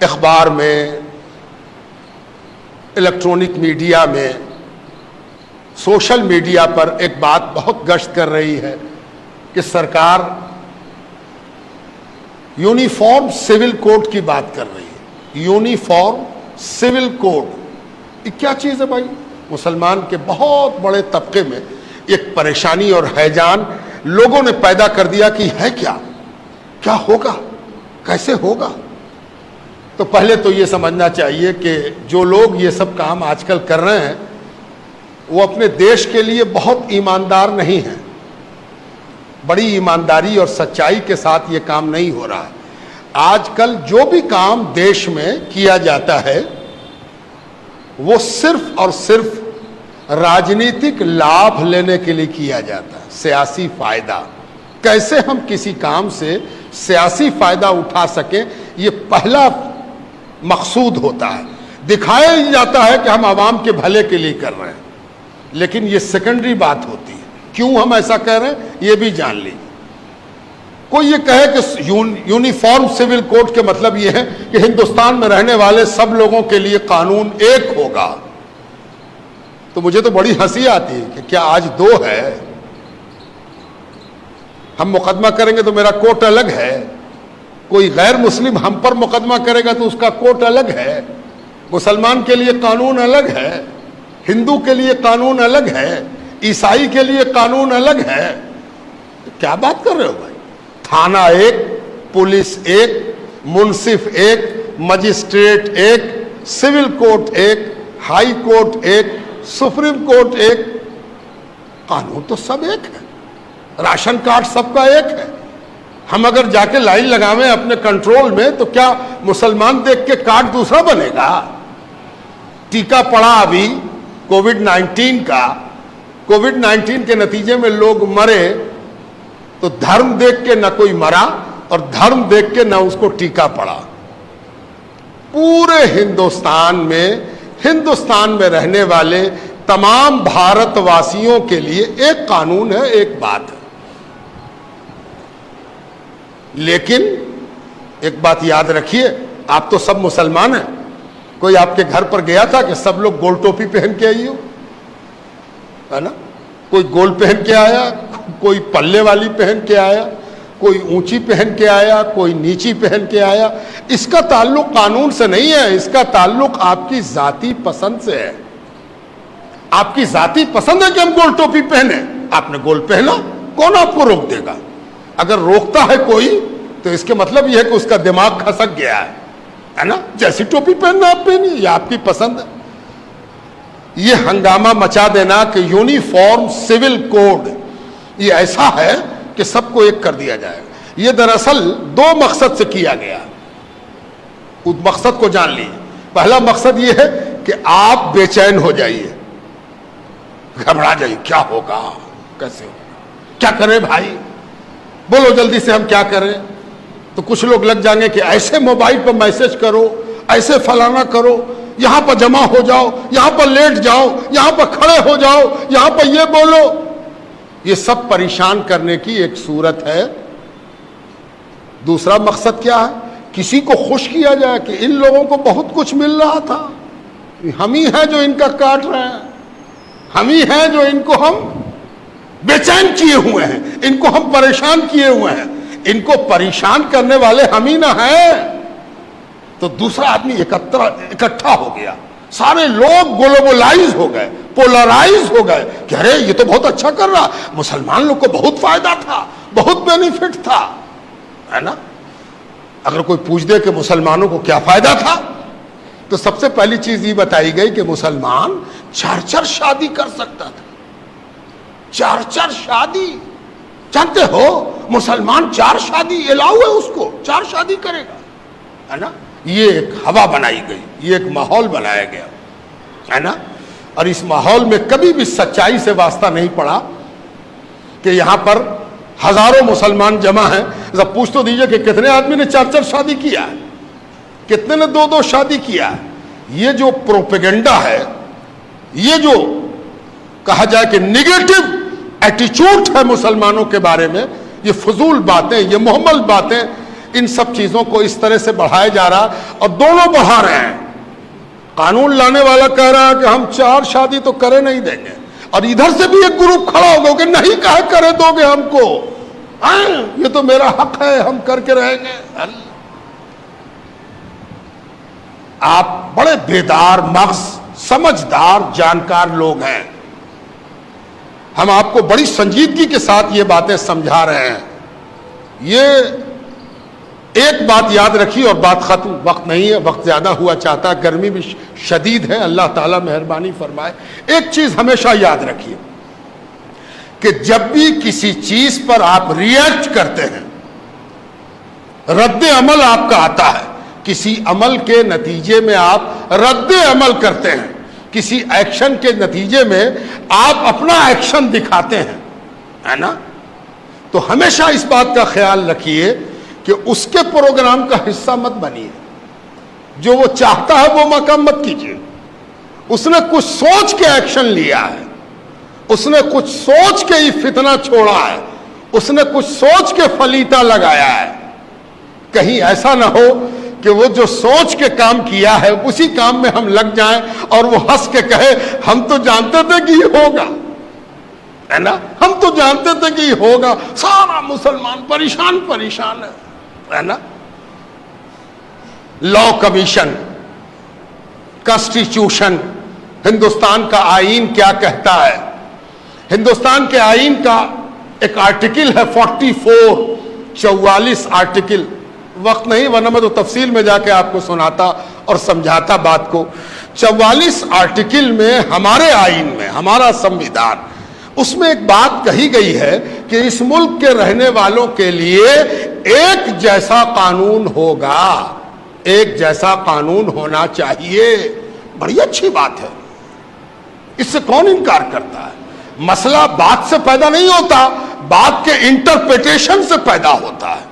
اخبار میں، electronic media میں، سوشل میڈیا پر ایک بات بہت گشت کر رہی ہے کہ سرکار یونیفارم سول کوڈ کی بات کر رہی ہے۔ یونیفارم سول کوڈ یہ کیا چیز ہے بھائی؟ مسلمان کے بہت بڑے طبقے میں ایک پریشانی اور ہیجان لوگوں نے پیدا کر دیا کہ ہے کیا ہوگا، کیسے ہوگا؟ تو پہلے تو یہ سمجھنا چاہیے کہ جو لوگ یہ سب کام آج کل کر رہے ہیں وہ اپنے دیش کے لیے بہت ایماندار نہیں ہیں، بڑی ایمانداری اور سچائی کے ساتھ یہ کام نہیں ہو رہا ہے۔ آج کل جو بھی کام دیش میں کیا جاتا ہے وہ صرف اور صرف راجنیتک لابھ لینے کے لیے کیا جاتا ہے، سیاسی فائدہ۔ کیسے ہم کسی کام سے سیاسی فائدہ اٹھا سکیں یہ پہلا مقصود ہوتا ہے۔ دکھایا جاتا ہے کہ ہم عوام کے بھلے کے لیے کر رہے ہیں، لیکن یہ سیکنڈری بات ہوتی ہے۔ کیوں ہم ایسا کہہ رہے ہیں یہ بھی جان لیجیے۔ کوئی یہ کہے کہ یونیفارم سول کوڈ کے مطلب یہ ہے کہ ہندوستان میں رہنے والے سب لوگوں کے لیے قانون ایک ہوگا، تو مجھے تو بڑی ہنسی آتی ہے کہ کیا آج دو ہے؟ ہم مقدمہ کریں گے تو میرا کوٹ الگ ہے، کوئی غیر مسلم ہم پر مقدمہ کرے گا تو اس کا کوٹ الگ ہے، مسلمان کے لیے قانون الگ ہے، ہندو کے لیے قانون الگ ہے، عیسائی کے لیے قانون الگ ہے۔ کیا بات کر رہے ہو بھائی؟ تھانہ ایک، پولیس ایک، منصف ایک، مجسٹریٹ ایک، سول کورٹ ایک، ہائی کورٹ ایک، سپریم کورٹ ایک، قانون تو سب ایک ہے، راشن کارڈ سب کا ایک ہے۔ ہم اگر جا کے لائن لگاویں اپنے کنٹرول میں تو کیا مسلمان دیکھ کے کارڈ دوسرا بنے گا؟ ٹیکہ پڑا ابھی کووڈ-19 کا، کووڈ-19 کے نتیجے میں لوگ مرے تو دھرم دیکھ کے نہ کوئی مرا اور دھرم دیکھ کے نہ اس کو ٹیکہ پڑا۔ پورے ہندوستان میں رہنے والے تمام بھارت واسیوں کے لیے ایک قانون ہے، ایک بات ہے۔ لیکن ایک بات یاد رکھیے، آپ تو سب مسلمان ہیں، کوئی آپ کے گھر پر گیا تھا کہ سب لوگ گول ٹوپی پہن کے آئی ہو، ہے نا؟ کوئی گول پہن کے آیا، کوئی پلے والی پہن کے آیا، کوئی اونچی پہن کے آیا، کوئی نیچی پہن کے آیا۔ اس کا تعلق قانون سے نہیں ہے، اس کا تعلق آپ کی ذاتی پسند سے ہے۔ آپ کی ذاتی پسند ہے کہ ہم گول ٹوپی پہنیں، آپ نے گول پہنا، کون آپ کو روک دے گا؟ اگر روکتا ہے کوئی تو اس کے مطلب یہ ہے کہ اس کا دماغ کھسک گیا ہے نا؟ جیسی ٹوپی پہننا آپ پہنیے، یہ آپ کی پسند ہے۔ یہ ہنگامہ مچا دینا کہ یونیفارم سول کوڈ یہ ایسا ہے کہ سب کو ایک کر دیا جائے گا، یہ دراصل دو مقصد سے کیا گیا۔ اس مقصد کو جان لیجیے۔ پہلا مقصد یہ ہے کہ آپ بے چین ہو جائیے، گھبرا جائیے، کیا ہوگا، کیسے ہوگا، کیا کریں بھائی، بولو جلدی سے ہم کیا کریں۔ تو کچھ لوگ لگ جائیں گے کہ ایسے موبائل پر میسج کرو، ایسے فلانا کرو، یہاں پر جمع ہو جاؤ، یہاں پر لیٹ جاؤ، یہاں پر کھڑے ہو جاؤ، یہاں پر یہ بولو۔ یہ سب پریشان کرنے کی ایک صورت ہے۔ دوسرا مقصد کیا ہے؟ کسی کو خوش کیا جائے کہ ان لوگوں کو بہت کچھ مل رہا تھا، ہم ہی ہیں جو ان کا کاٹ رہے ہیں، ہم ہی ہیں جو ان کو ہم بے چین کیے ہوئے ہیں، ان کو ہم پریشان کیے ہوئے ہیں، ان کو پریشان کرنے والے ہم ہی نہ ہیں۔ تو دوسرا آدمی اکٹھا ہو گیا، سارے لوگ گلوبلائز ہو گئے، پولرائز ہو گئے کہ ارے یہ تو بہت اچھا کر رہا، مسلمان لوگ کو بہت فائدہ تھا، بہت بینیفٹ تھا، ہے نا؟ اگر کوئی پوچھ دے کہ مسلمانوں کو کیا فائدہ تھا تو سب سے پہلی چیز یہ بتائی گئی کہ مسلمان 4 شادی کر سکتا تھا۔ 4 شادی، جانتے ہو مسلمان 4 شادی الاؤ ہے، اس کو 4 شادی کرے گا، ہے نا؟ یہ ایک ہوا بنائی گئی، یہ ایک ماحول بنایا گیا، ہے نا؟ اور اس ماحول میں کبھی بھی سچائی سے واسطہ نہیں پڑا کہ یہاں پر ہزاروں مسلمان جمع ہیں، ذرا پوچھ تو دیجئے کہ کتنے آدمی نے 4 شادی کیا ہے، کتنے نے 2 شادی کیا ہے۔ یہ جو پروپیگنڈا ہے، یہ جو کہا جائے کہ نیگیٹو ایٹیچیوڈ ہے مسلمانوں کے بارے میں، یہ فضول باتیں، یہ محمل باتیں، ان سب چیزوں کو اس طرح سے بڑھایا جا رہا اور دونوں بڑھا رہے ہیں. قانون لانے والا کہہ رہا ہے کہ ہم 4 شادی تو کرے نہیں دیں گے, اور ادھر سے بھی ایک گروپ کھڑا ہوگا کہ نہیں کہے کرے دو گے ہم کو, یہ تو میرا حق ہے, ہم کر کے رہیں گے. آپ بڑے بیدار مغز, سمجھدار, جانکار لوگ ہیں. ہم آپ کو بڑی سنجیدگی کے ساتھ یہ باتیں سمجھا رہے ہیں. یہ ایک بات یاد رکھیے اور بات ختم, وقت نہیں ہے, وقت زیادہ ہوا چاہتا ہے, گرمی بھی شدید ہے, اللہ تعالیٰ مہربانی فرمائے. ایک چیز ہمیشہ یاد رکھیے کہ جب بھی کسی چیز پر آپ ریئیکٹ کرتے ہیں, رد عمل آپ کا آتا ہے, کسی عمل کے نتیجے میں آپ رد عمل کرتے ہیں, کسی ایکشن کے نتیجے میں آپ اپنا ایکشن دکھاتے ہیں, ہے نا, تو ہمیشہ اس بات کا خیال رکھیے کہ اس کے پروگرام کا حصہ مت بنیے. جو وہ چاہتا ہے وہ مقام مت کیجیے. اس نے کچھ سوچ کے ایکشن لیا ہے, اس نے کچھ سوچ کے ہی فتنہ چھوڑا ہے, اس نے کچھ سوچ کے فلیتا لگایا ہے. کہیں ایسا نہ ہو کہ وہ جو سوچ کے کام کیا ہے اسی کام میں ہم لگ جائیں اور وہ ہنس کے کہے ہم تو جانتے تھے کہ یہ ہوگا, ہے نا, ہم تو جانتے تھے کہ یہ ہوگا, سارا مسلمان پریشان ہے نا. لا کمیشن, کانسٹیٹیوشن, ہندوستان کا آئین کیا کہتا ہے؟ ہندوستان کے آئین کا ایک آرٹیکل ہے 44 آرٹیکل. وقت نہیں ورنہ میں تو تفصیل میں جا کے آپ کو سناتا اور سمجھاتا بات کو. 44 آرٹیکل میں ہمارے آئین میں, ہمارا سمویدھان, اس میں ایک بات کہی گئی ہے کہ اس ملک کے رہنے والوں کے لیے ایک جیسا قانون ہوگا, ایک جیسا قانون ہونا چاہیے. بڑی اچھی بات ہے, اس سے کون انکار کرتا ہے؟ مسئلہ بات سے پیدا نہیں ہوتا, بات کے انٹرپریٹیشن سے پیدا ہوتا ہے.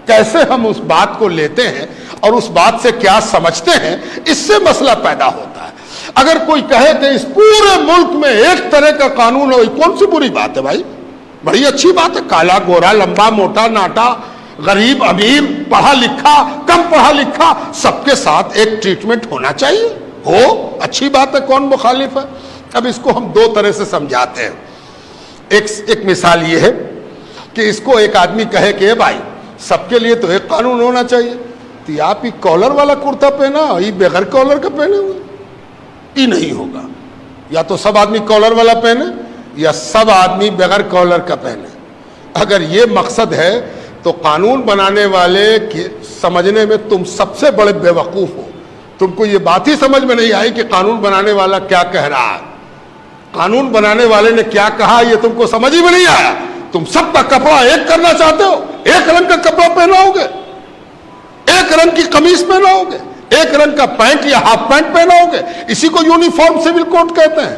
کیسے ہم اس بات کو لیتے ہیں اور اس بات سے کیا سمجھتے ہیں, اس سے مسئلہ پیدا ہوتا ہے. اگر کوئی کہے کہ اس پورے ملک میں ایک طرح کا قانون ہو, کون سی بری بات ہے بھائی؟ بڑی اچھی بات ہے. کالا گورا, لمبا موٹا ناٹا, غریب امیر, پڑھا لکھا کم پڑھا لکھا, سب کے ساتھ ایک ٹریٹمنٹ ہونا چاہیے. ہو, اچھی بات ہے, کون مخالف ہے؟ اب اس کو ہم 2 طرح سے سمجھاتے ہیں. ایک مثال یہ ہے کہ اس کو ایک آدمی کہے کہ بھائی سب کے لیے تو ایک قانون ہونا چاہیے, تو آپ ہی کالر والا کرتا پہنا, یہ بغیر کالر کا پہنے ہوئے, یہ نہیں ہوگا. یا تو سب آدمی کالر والا پہنے یا سب آدمی بغیر کالر کا پہنے. اگر یہ مقصد ہے تو قانون بنانے والے سمجھنے میں تم سب سے بڑے بے وقوف ہو. تم کو یہ بات ہی سمجھ میں نہیں آئی کہ قانون بنانے والا کیا کہہ رہا ہے, قانون بنانے والے نے کیا کہا یہ تم کو سمجھ ہی میں نہیں آیا. تم سب کا کپڑا ایک کرنا چاہتے ہو, ایک رنگ کا کپڑا پہناؤ گے, ایک رنگ کی قمیص پہناؤ گے, ایک رنگ کا پینٹ یا ہاف پینٹ پہناؤ گے. اسی کو یونیفارم سول کوڈ کہتے ہیں.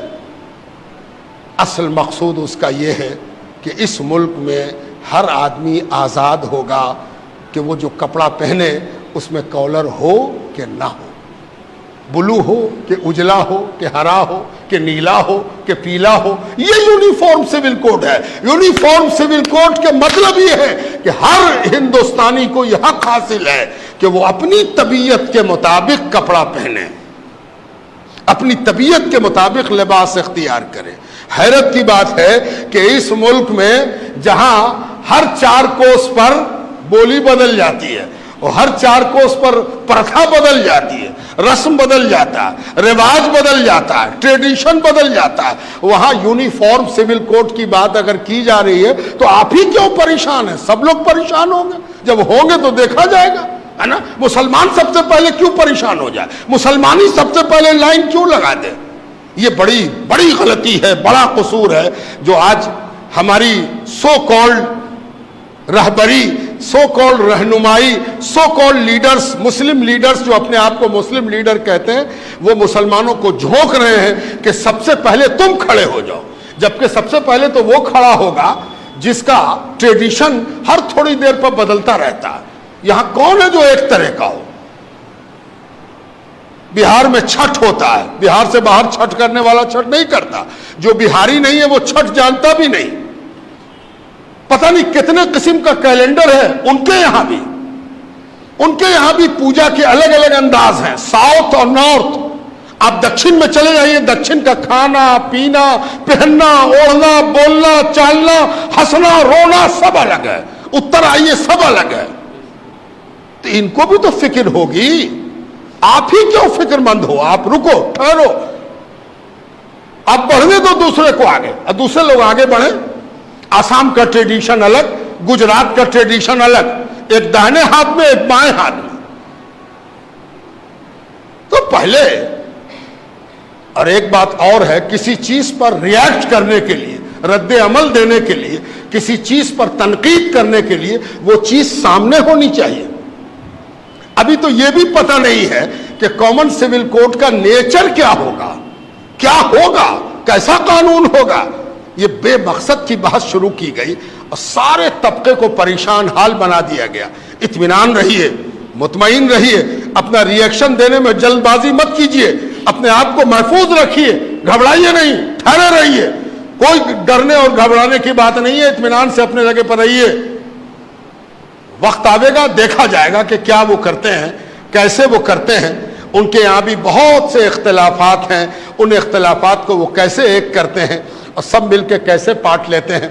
اصل مقصود اس کا یہ ہے کہ اس ملک میں ہر آدمی آزاد ہوگا کہ وہ جو کپڑا پہنے اس میں کالر ہو کہ نہ ہو, بلو ہو کہ اجلا ہو کہ ہرا ہو کہ نیلا ہو کہ پیلا ہو. یہ یونیفارم سول کوڈ ہے. یونیفارم سول کوڈ کے مطلب یہ ہے کہ ہر ہندوستانی کو یہ حق حاصل ہے کہ وہ اپنی طبیعت کے مطابق کپڑا پہنے, اپنی طبیعت کے مطابق لباس اختیار کرے. حیرت کی بات ہے کہ اس ملک میں جہاں ہر 4 کوس پر بولی بدل جاتی ہے اور ہر 4 کوس پر پرتھا بدل جاتی ہے, رسم بدل جاتا ہے, رواج بدل جاتا ہے, ٹریڈیشن بدل جاتا ہے, وہاں یونیفارم سول کوڈ کی بات اگر کی جا رہی ہے تو آپ ہی کیوں پریشان ہیں؟ سب لوگ پریشان ہوں گے. جب ہوں گے تو دیکھا جائے گا, ہے نا. مسلمان سب سے پہلے کیوں پریشان ہو جائے, مسلمان ہی سب سے پہلے لائن کیوں لگا دے؟ یہ بڑی غلطی ہے, بڑا قصور ہے جو آج ہماری سو کالڈ رہبری, سو کالڈ رہنمائی, so called leaders, Muslim leaders جو اپنے آپ کو مسلم لیڈر کہتے ہیں, وہ مسلمانوں کو جھونک رہے ہیں کہ سب سے پہلے تم کھڑے ہو جاؤ, جبکہ سب سے پہلے تو وہ کھڑا ہوگا جس کا ٹریڈیشن ہر تھوڑی دیر پر بدلتا رہتا ہے. یہاں کون ہے جو ایک طرح کا ہو؟ بہار میں چھٹ ہوتا ہے, بہار سے باہر چھٹ کرنے والا چھٹ نہیں کرتا, جو بہاری نہیں ہے وہ چھٹ جانتا بھی نہیں. پتہ نہیں کتنے قسم کا کیلنڈر ہے ان کے یہاں بھی, ان کے یہاں بھی پوجا کے الگ الگ انداز ہیں، ساؤتھ اور نارتھ. آپ دکشن میں چلے جائیے، دکشن کا کھانا پینا پہننا اوڑھنا بولنا چالنا ہنسنا رونا سب الگ ہے. اتر آئیے سب الگ ہے. تو ان کو بھی تو فکر ہوگی. آپ ہی کیوں فکر مند ہو؟ آپ رکو ٹھہرو، آپ بڑھنے دو دوسرے کو آگے، اور دوسرے لوگ آگے بڑھیں. آسام کا ٹریڈیشن الگ، گجرات کا ٹریڈیشن الگ، ایک داہنے ہاتھ میں ایک بائیں ہاتھ میں. تو پہلے، اور ایک بات اور ہے، کسی چیز پر ریئیکٹ کرنے کے لیے، رد عمل دینے کے لیے، کسی چیز پر تنقید کرنے کے لیے وہ چیز سامنے ہونی چاہیے. ابھی تو یہ بھی پتہ نہیں ہے کہ کامن سول کوڈ کا نیچر کیا ہوگا، کیا ہوگا، کیسا قانون ہوگا. یہ بے مقصد کی بحث شروع کی گئی اور سارے طبقے کو پریشان حال بنا دیا گیا. اطمینان رہیے، مطمئن رہیے، اپنا ریئیکشن دینے میں جلد بازی مت کیجیے، اپنے آپ کو محفوظ رکھیے، گھبرائیے نہیں، ٹھہرے رہیے. کوئی ڈرنے اور گھبرانے کی بات نہیں ہے، اطمینان سے اپنے جگہ پر رہیے. وقت آئے گا، دیکھا جائے گا کہ کیا وہ کرتے ہیں، کیسے وہ کرتے ہیں. ان کے یہاں بھی بہت سے اختلافات ہیں، ان اختلافات کو وہ کیسے ایک کرتے ہیں اور سب مل کے کیسے پاٹ لیتے ہیں.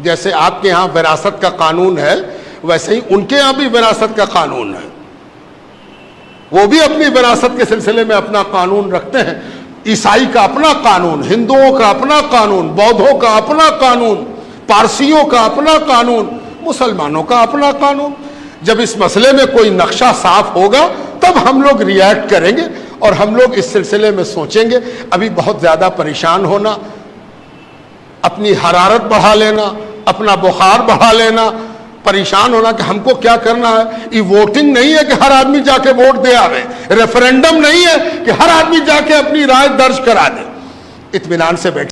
جیسے آپ کے یہاں وراثت کا قانون ہے، ویسے ہی ان کے یہاں بھی وراثت کا قانون ہے. وہ بھی اپنی وراثت کے سلسلے میں اپنا قانون رکھتے ہیں. عیسائی کا اپنا قانون، ہندوؤں کا اپنا قانون، بودھوں کا اپنا قانون، پارسیوں کا اپنا قانون، مسلمانوں کا اپنا قانون. جب اس مسئلے میں کوئی نقشہ صاف ہوگا تب ہم لوگ ریئیکٹ کریں گے اور ہم لوگ اس سلسلے میں سوچیں گے. ابھی بہت زیادہ پریشان ہونا، اپنی حرارت بڑھا لینا، اپنا بخار بڑھا لینا، پریشان ہونا کہ ہم کو کیا کرنا ہے. یہ ووٹنگ نہیں ہے کہ ہر آدمی جا کے ووٹ دے آوے، ریفرینڈم نہیں ہے کہ ہر آدمی جا کے اپنی رائے درج کرا دے. اطمینان سے بیٹھے.